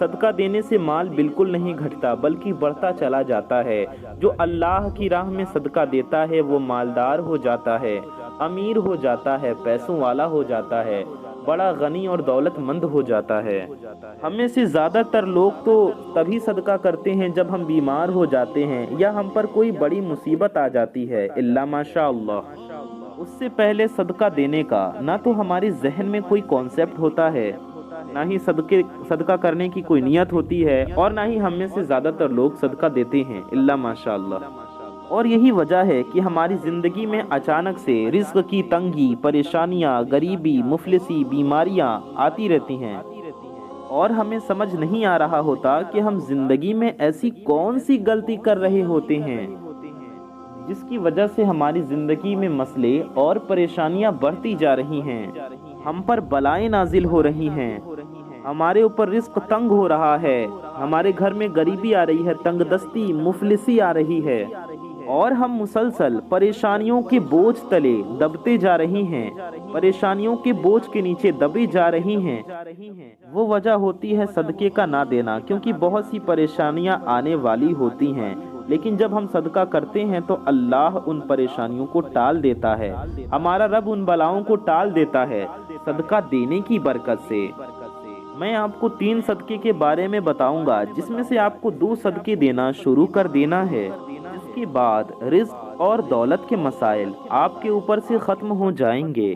صدقہ دینے سے مال بالکل نہیں گھٹتا بلکہ بڑھتا چلا جاتا ہے۔ جو اللہ کی راہ میں صدقہ دیتا ہے وہ مالدار ہو جاتا ہے، امیر ہو جاتا ہے، پیسوں والا ہو جاتا ہے، بڑا غنی اور دولت مند ہو جاتا ہے۔ ہم میں سے زیادہ تر لوگ تو تبھی صدقہ کرتے ہیں جب ہم بیمار ہو جاتے ہیں یا ہم پر کوئی بڑی مصیبت آ جاتی ہے، الا ماشاء اللہ۔ اس سے پہلے صدقہ دینے کا نہ تو ہمارے ذہن میں کوئی کانسیپٹ ہوتا ہے، نہ ہی صدقہ کرنے کی کوئی نیت ہوتی ہے، اور نہ ہی ہم میں سے زیادہ تر لوگ صدقہ دیتے ہیں، الا ماشاء اللہ۔ اور یہی وجہ ہے کہ ہماری زندگی میں اچانک سے رزق کی تنگی، پریشانیاں، غریبی، مفلسی، بیماریاں آتی رہتی ہیں، اور ہمیں سمجھ نہیں آ رہا ہوتا کہ ہم زندگی میں ایسی کون سی غلطی کر رہے ہوتے ہیں جس کی وجہ سے ہماری زندگی میں مسئلے اور پریشانیاں بڑھتی جا رہی ہیں، ہم پر بلائیں نازل ہو رہی ہیں، ہمارے اوپر رزق تنگ ہو رہا ہے، ہمارے گھر میں غریبی آ رہی ہے، تنگ دستی، مفلسی آ رہی ہے، اور ہم مسلسل پریشانیوں کے بوجھ تلے دبتے جا رہی ہیں، پریشانیوں کے بوجھ کے نیچے دبے جا رہی ہیں۔ وہ وجہ ہوتی ہے صدقے کا نہ دینا، کیونکہ بہت سی پریشانیاں آنے والی ہوتی ہیں، لیکن جب ہم صدقہ کرتے ہیں تو اللہ ان پریشانیوں کو ٹال دیتا ہے، ہمارا رب ان بلاؤں کو ٹال دیتا ہے صدقہ دینے کی برکت سے۔ میں آپ کو 3 صدقے کے بارے میں بتاؤں گا، جس میں سے آپ کو 2 صدقے دینا شروع کر دینا ہے، جس کے بعد رزق اور دولت کے مسائل آپ کے اوپر سے ختم ہو جائیں گے،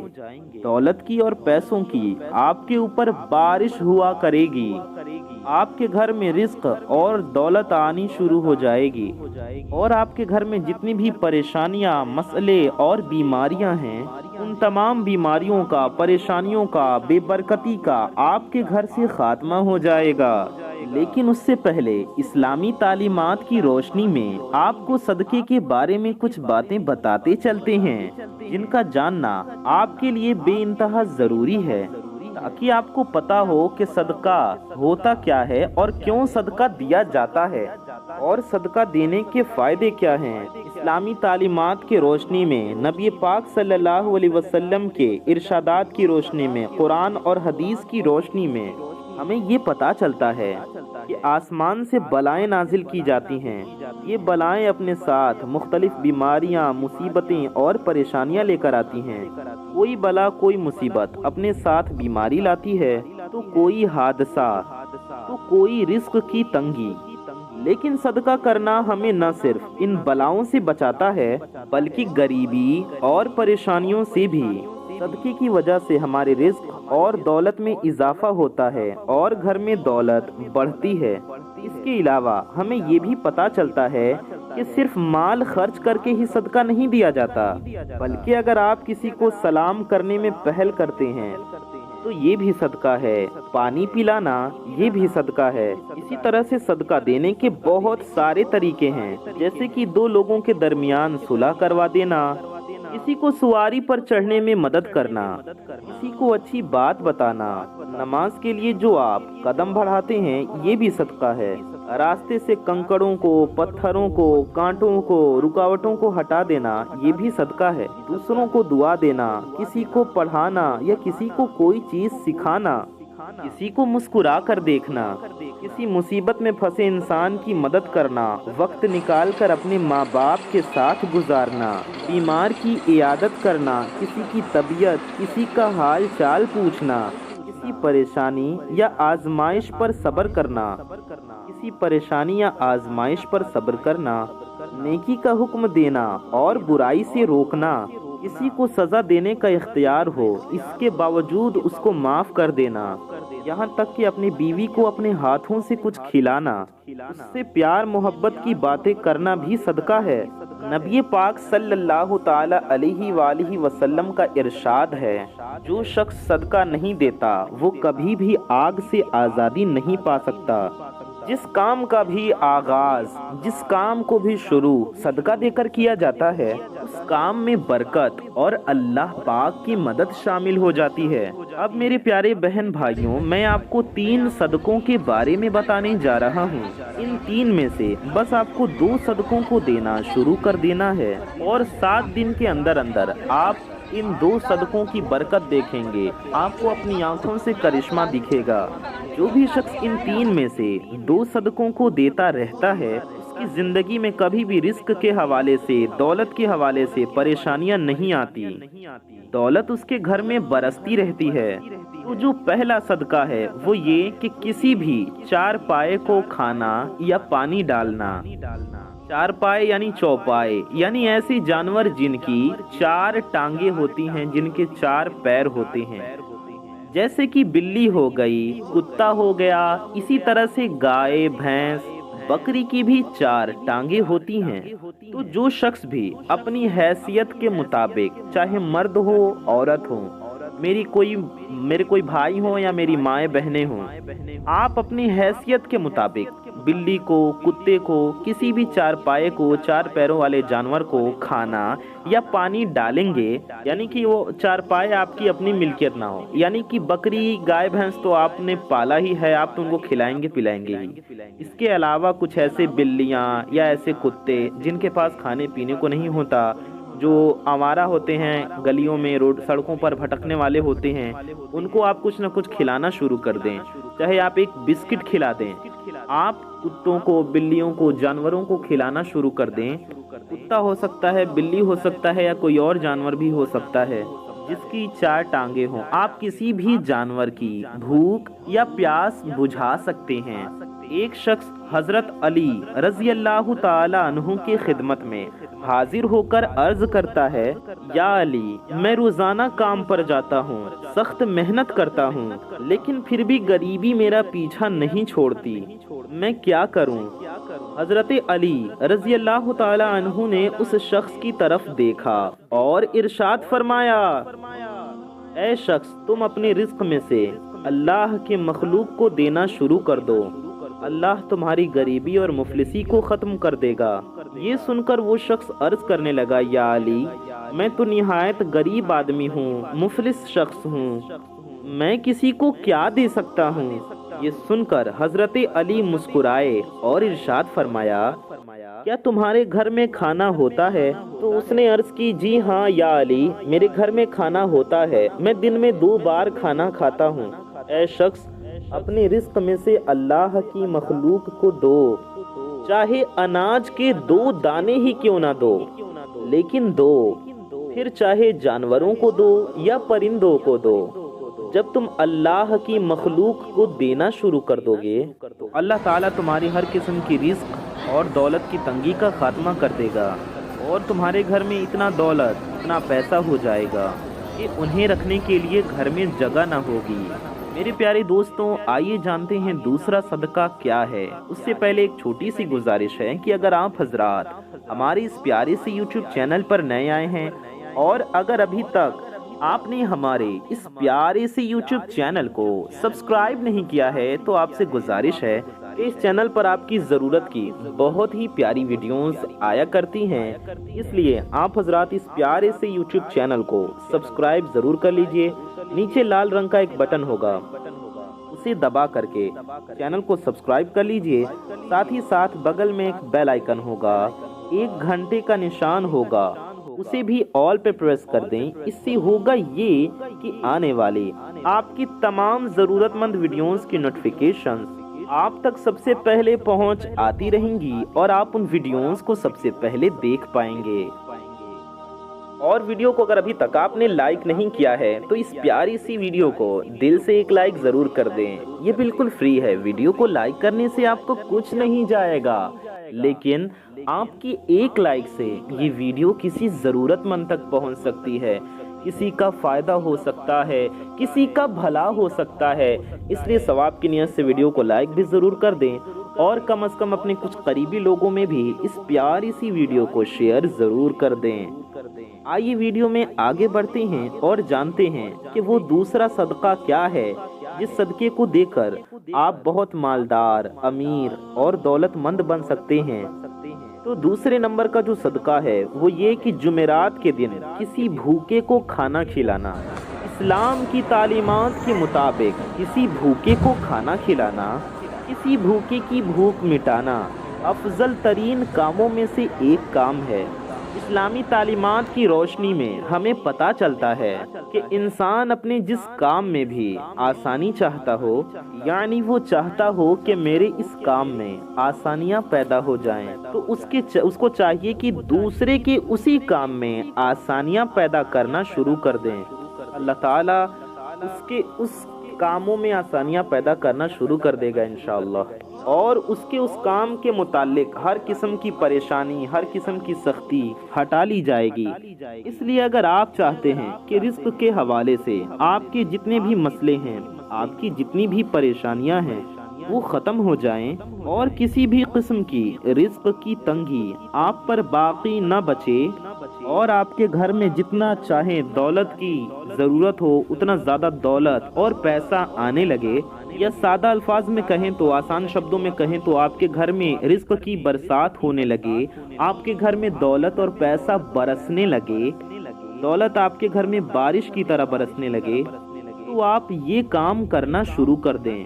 دولت کی اور پیسوں کی آپ کے اوپر بارش ہوا کرے گی، آپ کے گھر میں رزق اور دولت آنی شروع ہو جائے گی، اور آپ کے گھر میں جتنی بھی پریشانیاں، مسئلے اور بیماریاں ہیں، ان تمام بیماریوں کا، پریشانیوں کا، بے برکتی کا آپ کے گھر سے خاتمہ ہو جائے گا۔ لیکن اس سے پہلے اسلامی تعلیمات کی روشنی میں آپ کو صدقے کے بارے میں کچھ باتیں بتاتے چلتے ہیں، جن کا جاننا آپ کے لیے بے انتہا ضروری ہے، تاکہ آپ کو پتا ہو کہ صدقہ ہوتا کیا ہے اور کیوں صدقہ دیا جاتا ہے، اور صدقہ دینے کے فائدے کیا ہیں۔ اسلامی تعلیمات کی روشنی میں، نبی پاک صلی اللہ علیہ وسلم کے ارشادات کی روشنی میں، قرآن اور حدیث کی روشنی میں ہمیں یہ پتا چلتا ہے کہ آسمان سے بلائیں نازل کی جاتی ہیں۔ یہ بلائیں اپنے ساتھ مختلف بیماریاں، مصیبتیں اور پریشانیاں لے کر آتی ہیں۔ کوئی بلا، کوئی مصیبت اپنے ساتھ بیماری لاتی ہے، تو کوئی حادثہ، تو کوئی رزق کی تنگی۔ لیکن صدقہ کرنا ہمیں نہ صرف ان بلاؤں سے بچاتا ہے بلکہ غریبی اور پریشانیوں سے بھی۔ صدقے کی وجہ سے ہمارے رزق اور دولت میں اضافہ ہوتا ہے اور گھر میں دولت بڑھتی ہے۔ اس کے علاوہ ہمیں یہ بھی پتا چلتا ہے کہ صرف مال خرچ کر کے ہی صدقہ نہیں دیا جاتا، بلکہ اگر آپ کسی کو سلام کرنے میں پہل کرتے ہیں تو یہ بھی صدقہ ہے، پانی پلانا یہ بھی صدقہ ہے۔ اسی طرح سے صدقہ دینے کے بہت سارے طریقے ہیں، جیسے کہ 2 لوگوں کے درمیان صلح کروا دینا، کسی کو سواری پر چڑھنے میں مدد کرنا، کسی کو اچھی بات بتانا، نماز کے لیے جو آپ قدم بڑھاتے ہیں یہ بھی صدقہ ہے، راستے سے کنکڑوں کو، پتھروں کو، کانٹوں کو، رکاوٹوں کو ہٹا دینا یہ بھی صدقہ ہے، دوسروں کو دعا دینا، کسی کو پڑھانا یا کسی کو کوئی چیز سکھانا، کسی کو مسکرا کر دیکھنا، کسی مصیبت میں پھنسے انسان کی مدد کرنا، وقت نکال کر اپنے ماں باپ کے ساتھ گزارنا، بیمار کی عیادت کرنا، کسی کی طبیعت، کسی کا حال چال پوچھنا، کسی پریشانی یا آزمائش پر صبر کرنا، کسی پریشانی یا آزمائش پر صبر کرنا، نیکی کا حکم دینا اور برائی سے روکنا، کسی کو سزا دینے کا اختیار ہو اس کے باوجود اس کو معاف کر دینا، یہاں تک کہ اپنی بیوی کو اپنے ہاتھوں سے کچھ کھلانا، اس سے پیار محبت کی باتیں کرنا بھی صدقہ ہے۔ نبی پاک صلی اللہ تعالی علیہ وآلہ وسلم کا ارشاد ہے، جو شخص صدقہ نہیں دیتا وہ کبھی بھی آگ سے آزادی نہیں پا سکتا۔ جس کام کا بھی آغاز، جس کام کو بھی شروع صدقہ دے کر کیا جاتا ہے، اس کام میں برکت اور اللہ پاک کی مدد شامل ہو جاتی ہے۔ اب میرے پیارے بہن بھائیوں، میں آپ کو 3 صدقوں کے بارے میں بتانے جا رہا ہوں۔ ان 3 میں سے بس آپ کو 2 صدقوں کو دینا شروع کر دینا ہے، اور 7 دن کے اندر اندر آپ ان 2 صدقوں کی برکت دیکھیں گے، آپ کو اپنی آنکھوں سے کرشمہ دکھے گا۔ جو بھی شخص ان 3 میں سے 2 صدقوں کو دیتا رہتا ہے، اس کی زندگی میں کبھی بھی رزق کے حوالے سے، دولت کے حوالے سے پریشانیاں نہیں آتی، دولت اس کے گھر میں برستی رہتی ہے۔ تو جو پہلا صدقہ ہے وہ یہ کہ کسی بھی 4 پائے کو کھانا یا پانی ڈالنا۔ 4 پائے یعنی چوپائے، یعنی ایسے جانور جن کی 4 ٹانگیں ہوتی ہیں، جن کے 4 پیر ہوتے ہیں، جیسے کہ بلی ہو گئی، کتا ہو گیا، اسی طرح سے گائے، بھینس، بکری کی بھی 4 ٹانگیں ہوتی ہیں۔ تو جو شخص بھی اپنی حیثیت کے مطابق، چاہے مرد ہو عورت ہو، میرے کوئی بھائی ہو یا میری مائیں بہنیں ہوں، آپ اپنی حیثیت کے مطابق بلی کو، کتے کو، کسی بھی 4 پائے کو، 4 پیروں والے جانور کو کھانا یا پانی ڈالیں گے، یعنی کہ وہ 4 پائے آپ کی اپنی ملکیت نہ ہو، یعنی کہ بکری، گائے، بھینس تو آپ نے پالا ہی ہے، آپ تو ان کو کھلائیں گے پلائیں گے ہی۔ اس کے علاوہ کچھ ایسے بلیاں یا ایسے کتے جن کے پاس کھانے پینے کو نہیں ہوتا، جو آوارہ ہوتے ہیں، گلیوں میں سڑکوں پر بھٹکنے والے ہوتے ہیں، ان کو آپ کچھ نہ کچھ کھلانا شروع کر دیں، چاہے آپ ایک بسکٹ کھلا دیں، آپ کتوں کو، بلیوں کو، جانوروں کو کھلانا شروع کر دیں۔ کتا ہو سکتا ہے، بلی ہو سکتا ہے، یا کوئی اور جانور بھی ہو سکتا ہے جس کی 4 ٹانگیں ہوں، آپ کسی بھی جانور کی بھوک یا پیاس بجھا سکتے ہیں۔ ایک شخص حضرت علی رضی اللہ تعالی عنہ کی خدمت میں حاضر ہو کر عرض کرتا ہے، یا علی، میں روزانہ کام پر جاتا ہوں، سخت محنت کرتا ہوں، لیکن پھر بھی غریبی میرا پیچھا نہیں چھوڑتی، میں کیا کروں؟ حضرت علی رضی اللہ تعالی عنہ نے اس شخص کی طرف دیکھا اور ارشاد فرمایا، اے شخص، تم اپنے رزق میں سے اللہ کے مخلوق کو دینا شروع کر دو، اللہ تمہاری غریبی اور مفلسی کو ختم کر دے گا۔ یہ سن کر وہ شخص عرض کرنے لگا، یا علی، میں تو نہایت غریب آدمی ہوں، مفلس شخص ہوں، میں کسی کو کیا دے سکتا ہوں؟ یہ سن کر حضرت علی مسکرائے اور ارشاد فرمایا، کیا تمہارے گھر میں کھانا ہوتا ہے؟ تو اس نے عرض کی، جی ہاں یا علی، میرے گھر میں کھانا ہوتا ہے، میں دن میں 2 بار کھانا کھاتا ہوں۔ اے شخص، اپنے رزق میں سے اللہ کی مخلوق کو دو، چاہے اناج کے 2 دانے ہی کیوں نہ دو، لیکن دو، پھر چاہے جانوروں کو دو یا پرندوں کو دو۔ جب تم اللہ کی مخلوق کو دینا شروع کر دو گے تو اللہ تعالیٰ تمہاری ہر قسم کی رزق اور دولت کی تنگی کا خاتمہ کر دے گا، اور تمہارے گھر میں اتنا دولت، اتنا پیسہ ہو جائے گا کہ انہیں رکھنے کے لیے گھر میں جگہ نہ ہوگی۔ میرے پیارے دوستوں، آئیے جانتے ہیں دوسرا صدقہ کیا ہے۔ اس سے پہلے ایک چھوٹی سی گزارش ہے کہ اگر آپ حضرات ہمارے اس پیارے سے یوٹیوب چینل پر نئے آئے ہیں اور اگر ابھی تک آپ نے ہمارے اس پیارے سے یوٹیوب چینل کو سبسکرائب نہیں کیا ہے تو آپ سے گزارش ہے کہ اس چینل پر آپ کی ضرورت کی بہت ہی پیاری ویڈیوز آیا کرتی ہیں، اس لیے آپ حضرات اس پیارے سے یوٹیوب چینل کو سبسکرائب ضرور کر لیجئے۔ نیچے لال رنگ کا ایک بٹن ہوگا، اسے دبا کر کے چینل کو سبسکرائب کر لیجئے، ساتھ ہی ساتھ بغل میں ایک بیل آئیکن ہوگا، 1 گھنٹے کا نشان ہوگا، اسے بھی آل پہ پریس کر دیں۔ اس سے ہوگا یہ کہ آنے والے آپ کی تمام ضرورت مند ویڈیوز کی نوٹیفیکیشنز آپ تک سب سے پہلے پہنچ آتی رہیں گی اور آپ ان ویڈیوز کو سب سے پہلے دیکھ پائیں گے۔ اور ویڈیو کو اگر ابھی تک آپ نے لائک نہیں کیا ہے تو اس پیاری سی ویڈیو کو دل سے ایک لائک ضرور کر دیں، یہ بالکل فری ہے۔ ویڈیو کو لائک کرنے سے آپ کو کچھ نہیں جائے گا، لیکن آپ کی ایک لائک سے یہ ویڈیو کسی ضرورت مند تک پہنچ سکتی ہے، کسی کا فائدہ ہو سکتا ہے، کسی کا بھلا ہو سکتا ہے۔ اس لیے ثواب کی نیت سے ویڈیو کو لائک بھی ضرور کر دیں، اور کم از کم اپنے کچھ قریبی لوگوں میں بھی اس پیاری سی ویڈیو کو شیئر ضرور کر دیں۔ آئیے ویڈیو میں آگے بڑھتے ہیں اور جانتے ہیں کہ وہ دوسرا صدقہ کیا ہے جس صدقے کو دے کر آپ بہت مالدار، امیر اور دولت مند بن سکتے ہیں۔ تو دوسرے نمبر کا جو صدقہ ہے وہ یہ کہ جمعرات کے دن کسی بھوکے کو کھانا کھلانا۔ اسلام کی تعلیمات کے مطابق کسی بھوکے کو کھانا کھلانا، کسی بھوکے کی بھوک مٹانا افضل ترین کاموں میں سے ایک کام ہے۔ اسلامی تعلیمات کی روشنی میں ہمیں پتہ چلتا ہے کہ انسان اپنے جس کام میں بھی آسانی چاہتا ہو، یعنی وہ چاہتا ہو کہ میرے اس کام میں آسانیاں پیدا ہو جائیں، تو اس کو چاہیے کہ دوسرے کے اسی کام میں آسانیاں پیدا کرنا شروع کر دیں۔ اللہ تعالیٰ اس کاموں میں آسانیاں پیدا کرنا شروع کر دے گا انشاءاللہ، اور اس کام کے متعلق ہر قسم کی پریشانی، ہر قسم کی سختی ہٹا لی جائے گی۔ اس لیے اگر آپ چاہتے ہیں کہ رزق کے حوالے سے آپ کے جتنے بھی مسئلے ہیں، آپ کی جتنی بھی پریشانیاں ہیں، وہ ختم ہو جائیں اور کسی بھی قسم کی رزق کی تنگی آپ پر باقی نہ بچے، اور آپ کے گھر میں جتنا چاہے دولت کی ضرورت ہو اتنا زیادہ دولت اور پیسہ آنے لگے، یا سادہ الفاظ میں کہیں تو، آسان شبدوں میں کہیں تو، آپ کے گھر میں رزق کی برسات ہونے لگے، آپ کے گھر میں دولت اور پیسہ برسنے لگے، دولت آپ کے گھر میں بارش کی طرح برسنے لگے، تو آپ یہ کام کرنا شروع کر دیں۔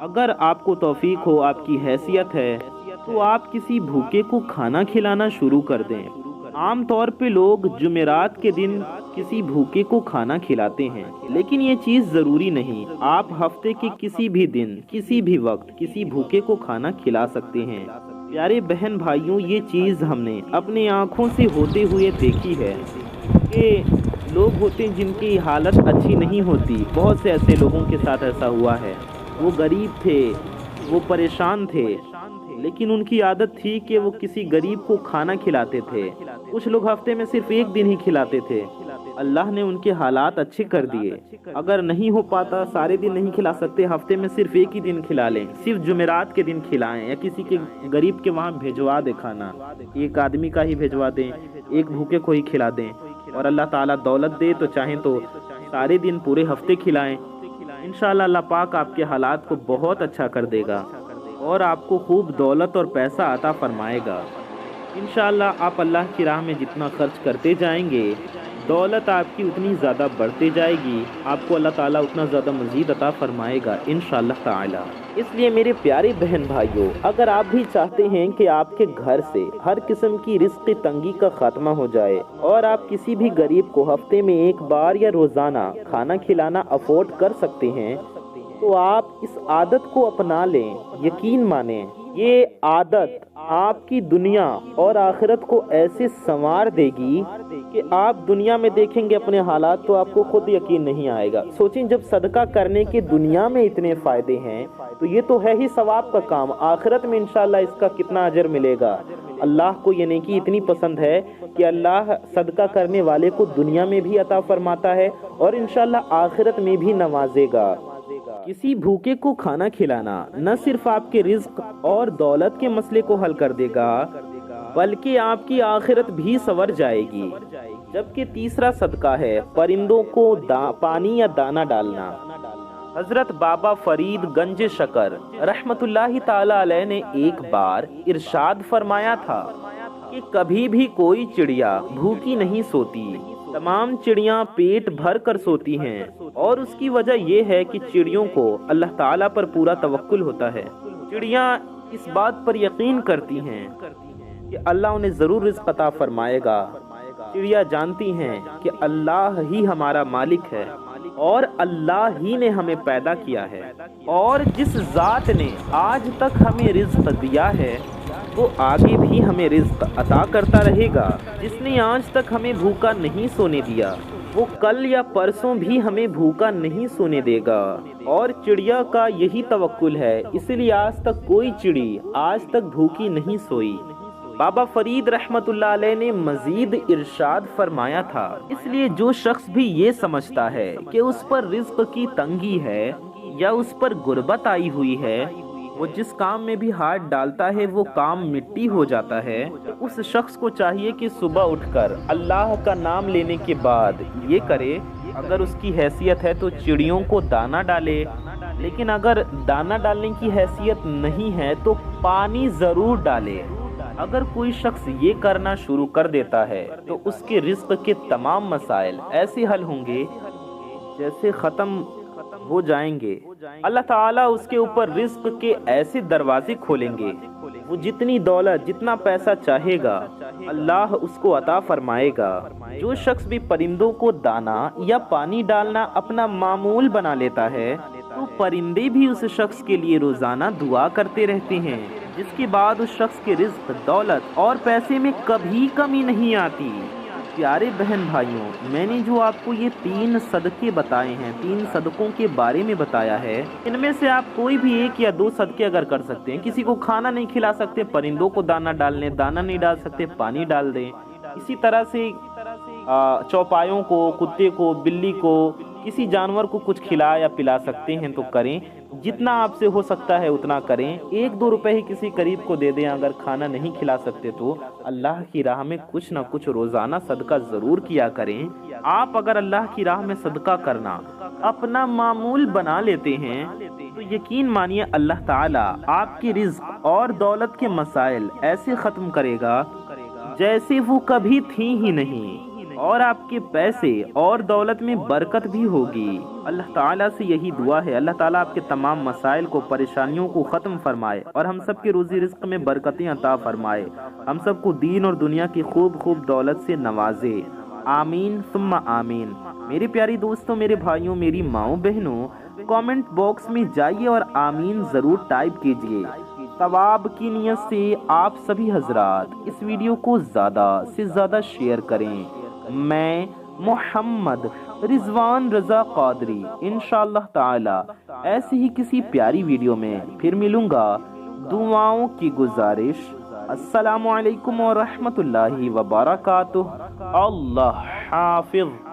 اگر آپ کو توفیق ہو، آپ کی حیثیت ہے، تو آپ کسی بھوکے کو کھانا کھلانا شروع کر دیں۔ عام طور پہ لوگ جمعرات کے دن کسی بھوکے کو کھانا کھلاتے ہیں، لیکن یہ چیز ضروری نہیں، آپ ہفتے کے کسی بھی دن، کسی بھی وقت کسی بھوکے کو کھانا کھلا سکتے ہیں۔ پیارے بہن بھائیوں، یہ چیز ہم نے اپنے آنکھوں سے ہوتے ہوئے دیکھی ہے کہ لوگ ہوتے ہیں جن کی حالت اچھی نہیں ہوتی، بہت سے ایسے لوگوں کے ساتھ ایسا ہوا ہے، وہ غریب تھے، وہ پریشان تھے، لیکن ان کی عادت تھی کہ وہ کسی غریب کو کھانا کھلاتے تھے۔ کچھ لوگ ہفتے میں صرف ایک دن ہی کھلاتے تھے، اللہ نے ان کے حالات اچھے کر دیے۔ اگر نہیں ہو پاتا، سارے دن نہیں کھلا سکتے، ہفتے میں صرف ایک ہی دن کھلا لیں، صرف جمعرات کے دن کھلائیں، یا کسی کے غریب کے وہاں بھیجوا دیں کھانا، ایک آدمی کا ہی بھیجوا دیں، ایک بھوکے کو ہی کھلا دیں، اور اللہ تعالیٰ دولت دے تو چاہیں تو سارے دن پورے ہفتے کھلائیں۔ انشاءاللہ اللہ پاک آپ کے حالات کو بہت اچھا کر دے گا اور آپ کو خوب دولت اور پیسہ عطا فرمائے گا۔ انشاءاللہ آپ اللہ کی راہ میں جتنا خرچ کرتے جائیں گے، دولت آپ کی اتنی زیادہ بڑھتے جائے گی، آپ کو اللہ تعالیٰ اتنا زیادہ مزید عطا فرمائے گا انشاءاللہ تعالیٰ۔ اس لیے میرے پیارے بہن بھائیوں، اگر آپ بھی چاہتے ہیں کہ آپ کے گھر سے ہر قسم کی رزق تنگی کا خاتمہ ہو جائے، اور آپ کسی بھی غریب کو ہفتے میں ایک بار یا روزانہ کھانا کھلانا افورڈ کر سکتے ہیں، تو آپ اس عادت کو اپنا لیں۔ یقین مانیں، یہ عادت آپ کی دنیا اور آخرت کو ایسے سنوار دے گی کہ آپ دنیا میں دیکھیں گے اپنے حالات تو آپ کو خود یقین نہیں آئے گا۔ سوچیں، جب صدقہ کرنے کے دنیا میں اتنے فائدے ہیں تو یہ تو ہے ہی ثواب کا کام، آخرت میں انشاءاللہ اس کا کتنا اجر ملے گا۔ اللہ کو یہ نیکی اتنی پسند ہے کہ اللہ صدقہ کرنے والے کو دنیا میں بھی عطا فرماتا ہے اور انشاءاللہ آخرت میں بھی نوازے گا۔ کسی بھوکے کو کھانا کھلانا نہ صرف آپ کے رزق اور دولت کے مسئلے کو حل کر دے گا، بلکہ آپ کی آخرت بھی سنور جائے گی۔ جبکہ تیسرا صدقہ ہے پرندوں کو پانی یا دانہ ڈالنا۔ حضرت بابا فرید گنج شکر رحمت اللہ تعالی علیہ نے ایک بار ارشاد فرمایا تھا کہ کبھی بھی کوئی چڑیا بھوکی نہیں سوتی، تمام چڑیاں پیٹ بھر کر سوتی ہیں، اور اس کی وجہ یہ ہے کہ چڑیوں کو اللہ تعالیٰ پر پورا توکل ہوتا ہے۔ چڑیاں اس بات پر یقین کرتی ہیں کہ اللہ انہیں ضرور رزق عطا فرمائے گا۔ چڑیا جانتی ہیں کہ اللہ ہی ہمارا مالک ہے اور اللہ ہی نے ہمیں پیدا کیا ہے، اور جس ذات نے آج تک ہمیں رزق دیا ہے وہ آگے بھی ہمیں رزق عطا کرتا رہے گا۔ جس نے آج تک ہمیں بھوکا نہیں سونے دیا وہ کل یا پرسوں بھی ہمیں بھوکا نہیں سونے دے گا، اور چڑیا کا یہی توکل ہے، اس لیے آج تک کوئی چڑی آج تک بھوکی نہیں سوئی۔ بابا فرید رحمت اللہ علیہ نے مزید ارشاد فرمایا تھا، اس لیے جو شخص بھی یہ سمجھتا ہے کہ اس پر رزق کی تنگی ہے یا اس پر غربت آئی ہوئی ہے، وہ جس کام میں بھی ہاتھ ڈالتا ہے وہ کام مٹی ہو جاتا ہے، تو اس شخص کو چاہیے کہ صبح اٹھ کر اللہ کا نام لینے کے بعد یہ کرے، اگر اس کی حیثیت ہے تو چڑیوں کو دانہ ڈالے، لیکن اگر دانہ ڈالنے کی حیثیت نہیں ہے تو پانی ضرور ڈالے۔ اگر کوئی شخص یہ کرنا شروع کر دیتا ہے تو اس کے رزق کے تمام مسائل ایسے حل ہوں گے جیسے ختم ہو جائیں گے۔ اللہ تعالیٰ اس کے اوپر رزق کے ایسے دروازے کھولیں گے، وہ جتنی دولت جتنا پیسہ چاہے گا اللہ اس کو عطا فرمائے گا۔ جو شخص بھی پرندوں کو دانا یا پانی ڈالنا اپنا معمول بنا لیتا ہے تو پرندے بھی اس شخص کے لیے روزانہ دعا کرتے رہتے ہیں، جس کے بعد اس شخص کے رزق، دولت اور پیسے میں کبھی کمی نہیں آتی۔ پیارے بہن بھائیوں، میں نے جو آپ کو یہ 3 صدقے بتائے ہیں، 3 صدقوں کے بارے میں بتایا ہے، ان میں سے آپ کوئی بھی 1 یا 2 صدقے اگر کر سکتے ہیں، کسی کو کھانا نہیں کھلا سکتے، پرندوں کو دانا ڈال لیں، دانا نہیں ڈال سکتے پانی ڈال دیں، اسی طرح سے چوپایوں کو، کتے کو، بلی کو، کسی جانور کو کچھ کھلا یا پلا سکتے ہیں تو کریں، جتنا آپ سے ہو سکتا ہے اتنا کریں۔ 1-2 روپے ہی کسی قریب کو دے دیں، اگر کھانا نہیں کھلا سکتے تو اللہ کی راہ میں کچھ نہ کچھ روزانہ صدقہ ضرور کیا کریں۔ آپ اگر اللہ کی راہ میں صدقہ کرنا اپنا معمول بنا لیتے ہیں تو یقین مانیے اللہ تعالیٰ آپ کے رزق اور دولت کے مسائل ایسے ختم کرے گا جیسے وہ کبھی تھی ہی نہیں، اور آپ کے پیسے اور دولت میں برکت بھی ہوگی۔ اللہ تعالیٰ سے یہی دعا ہے، اللہ تعالیٰ آپ کے تمام مسائل کو، پریشانیوں کو ختم فرمائے اور ہم سب کے روزی رزق میں برکتیں عطا فرمائے، ہم سب کو دین اور دنیا کی خوب خوب دولت سے نوازے، آمین ثم آمین۔ میرے پیاری دوستوں، میرے بھائیوں، میری ماؤں بہنوں، کامنٹ باکس میں جائیے اور آمین ضرور ٹائپ کیجئے۔ ثواب کی نیت سے آپ سبھی حضرات اس ویڈیو کو زیادہ سے زیادہ شیئر کریں۔ میں محمد رضوان رضا قادری انشاءاللہ تعالی ایسی ہی کسی پیاری ویڈیو میں پھر ملوں گا۔ دعاؤں کی گزارش، السلام علیکم ورحمۃ اللہ وبرکاتہ۔ اللہ حافظ۔